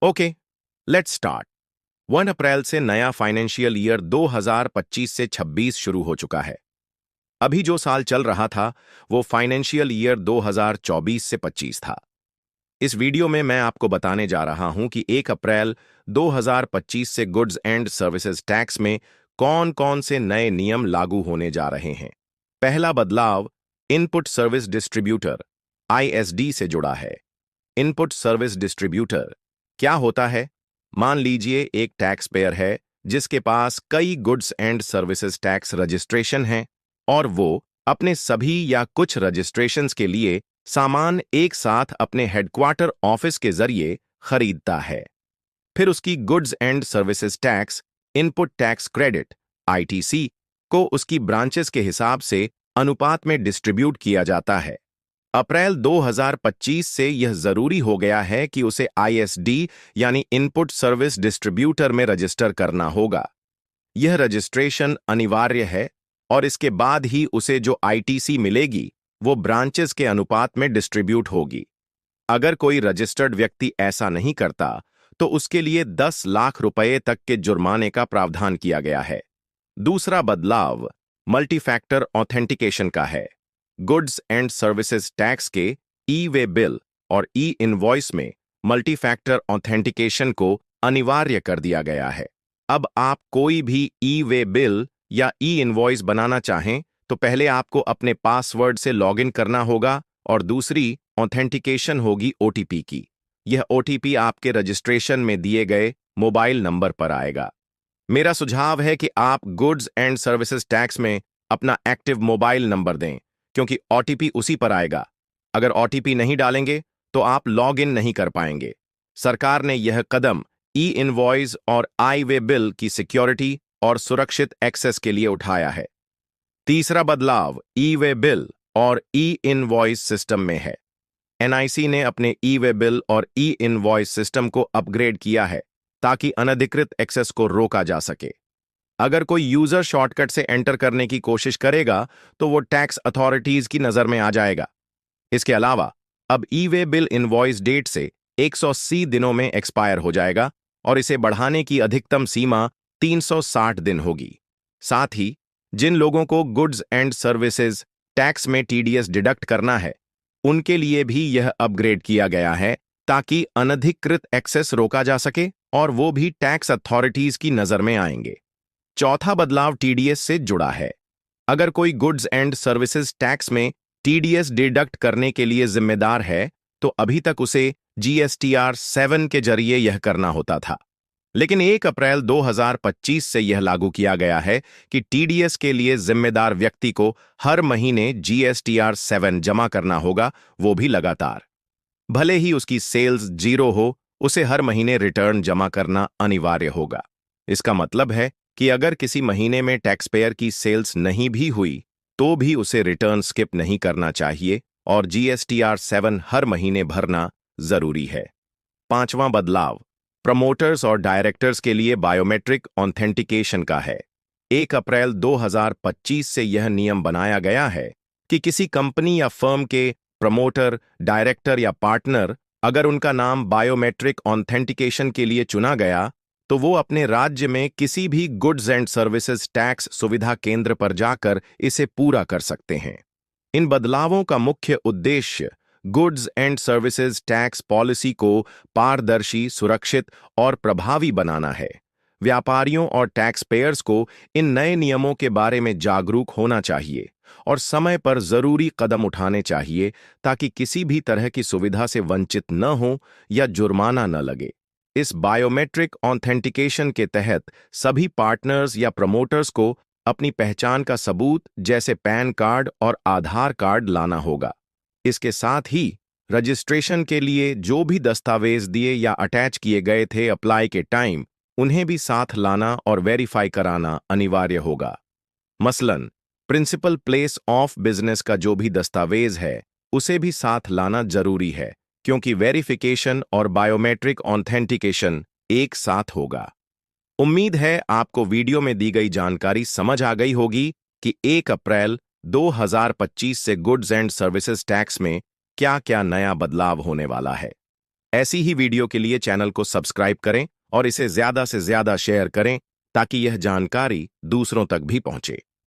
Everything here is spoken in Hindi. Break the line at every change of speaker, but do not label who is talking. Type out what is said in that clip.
Okay, let's start. 1 अप्रैल से नया फाइनेंशियल ईयर 2025 से 26 शुरू हो चुका है। अभी जो साल चल रहा था वो फाइनेंशियल ईयर 2024 से 25 था। इस वीडियो में मैं आपको बताने जा रहा हूं कि 1 अप्रैल 2025 से गुड्स एंड सर्विसेज टैक्स में कौन-कौन से नए नियम लागू होने जा रहे हैं। पहला बदलाव इनपुट सर्विस डिस्ट्रीब्यूटर (आईएसडी) से जुड़ा है। इनपुट सर्विस डिस्ट्रीब्यूटर क्या होता है? मान लीजिए एक टैक्स पेयर है जिसके पास कई goods and services tax registration हैं और वो अपने सभी या कुछ रजिस्ट्रेशंस के लिए सामान एक साथ अपने हेडक्वार्टर ऑफिस के जरिए खरीदता है। फिर उसकी goods and services tax input tax credit (ITC) को उसकी ब्रांचेस के हिसाब से अनुपात में डिस्ट्रीब्यूट किया जाता है। अप्रैल 2025 से यह जरूरी हो गया है कि उसे आईएसडी यानी इनपुट सर्विस डिस्ट्रीब्यूटर में रजिस्टर करना होगा। यह रजिस्ट्रेशन अनिवार्य है और इसके बाद ही उसे जो आईटीसी मिलेगी वो ब्रांचेस के अनुपात में डिस्ट्रीब्यूट होगी। अगर कोई रजिस्टर्ड व्यक्ति ऐसा नहीं करता तो उसके लिए 10 लाख रुपए तक के जुर्माने का प्रावधान किया गया है। दूसरा बदलाव मल्टीफैक्टर ऑथेंटिकेशन का है। गुड्स एंड सर्विसेज टैक्स के ई वे बिल और ई इनवॉइस में मल्टीफैक्टर ऑथेंटिकेशन को अनिवार्य कर दिया गया है। अब आप कोई भी ई वे बिल या ई इनवॉइस बनाना चाहें तो पहले आपको अपने पासवर्ड से लॉगिन करना होगा और दूसरी ऑथेंटिकेशन होगी ओटीपी की। यह ओटीपी आपके रजिस्ट्रेशन में दिए गए मोबाइल नंबर पर आएगा। मेरा सुझाव है कि आप गुड्स एंड सर्विसेज टैक्स में अपना एक्टिव मोबाइल नंबर दें क्योंकि ओटीपी उसी पर आएगा। अगर ओटीपी नहीं डालेंगे तो आप लॉग इन नहीं कर पाएंगे। सरकार ने यह कदम ई इनवॉइस और आई वे बिल की सिक्योरिटी और सुरक्षित एक्सेस के लिए उठाया है। तीसरा बदलाव ई वे बिल और ई इनवॉइस सिस्टम में है। एनआईसी ने अपने ई वे बिल और ई इनवॉइस सिस्टम को अपग्रेड किया है ताकि अनधिकृत एक्सेस को रोका जा सके। अगर कोई यूजर शॉर्टकट से एंटर करने की कोशिश करेगा तो वो टैक्स अथॉरिटीज की नजर में आ जाएगा। इसके अलावा अब ई वे बिल इनवॉइस डेट से 180 दिनों में एक्सपायर हो जाएगा और इसे बढ़ाने की अधिकतम सीमा 360 दिन होगी। साथ ही जिन लोगों को गुड्स एंड सर्विसेज टैक्स में टीडीएस डिडक्ट करना है उनके लिए भी यह अपग्रेड किया गया है ताकि अनधिकृत एक्सेस रोका जा सके और वो भी टैक्स अथॉरिटीज की नजर में आएंगे। चौथा बदलाव टीडीएस से जुड़ा है। अगर कोई गुड्स एंड सर्विसेज टैक्स में टीडीएस डिडक्ट करने के लिए जिम्मेदार है तो अभी तक उसे जीएसटीआर 7 के जरिए यह करना होता था। लेकिन 1 अप्रैल 2025 से यह लागू किया गया है कि टीडीएस के लिए जिम्मेदार व्यक्ति को हर महीने जीएसटीआर 7 जमा करना होगा, वो भी लगातार। भले ही उसकी सेल्स जीरो हो, उसे हर महीने रिटर्न जमा करना अनिवार्य होगा। इसका मतलब है कि अगर किसी महीने में टैक्स पेयर की सेल्स नहीं भी हुई तो भी उसे रिटर्न स्किप नहीं करना चाहिए और जीएसटीआर 7 हर महीने भरना जरूरी है। पांचवां बदलाव प्रमोटर्स और डायरेक्टर्स के लिए बायोमेट्रिक ऑथेंटिकेशन का है। 1 अप्रैल 2025 से यह नियम बनाया गया है कि किसी कंपनी या फर्म के प्रमोटर, डायरेक्टर या पार्टनर अगर उनका नाम बायोमेट्रिक ऑथेंटिकेशन के लिए चुना गया तो वो अपने राज्य में किसी भी गुड्स एंड सर्विसेज टैक्स सुविधा केंद्र पर जाकर इसे पूरा कर सकते हैं। इन बदलावों का मुख्य उद्देश्य goods and services tax policy को पारदर्शी, सुरक्षित और प्रभावी बनाना है। व्यापारियों और टैक्स पेयर्स को इन नए नियमों के बारे में जागरूक होना चाहिए और समय पर जरूरी कदम उठाने चाहिए ताकि किसी भी तरह की सुविधा से वंचित न हो या जुर्माना न लगे। इस बायोमेट्रिक ऑथेंटिकेशन के तहत सभी पार्टनर्स या प्रमोटर्स को अपनी पहचान का सबूत जैसे पैन कार्ड और आधार कार्ड लाना होगा। इसके साथ ही रजिस्ट्रेशन के लिए जो भी दस्तावेज दिए या अटैच किए गए थे अप्लाई के टाइम, उन्हें भी साथ लाना और वेरीफाई कराना अनिवार्य होगा। मसलन प्रिंसिपल प्लेस ऑफ बिजनेस का जो भी दस्तावेज है उसे भी साथ लाना जरूरी है क्योंकि वेरिफिकेशन और बायोमेट्रिक ऑथेंटिकेशन एक साथ होगा। उम्मीद है आपको वीडियो में दी गई जानकारी समझ आ गई होगी कि 1 अप्रैल 2025 से गुड्स एंड सर्विसेज टैक्स में क्या क्या नया बदलाव होने वाला है। ऐसी ही वीडियो के लिए चैनल को सब्सक्राइब करें और इसे ज्यादा से ज्यादा शेयर करें ताकि यह जानकारी दूसरों तक भी पहुंचे।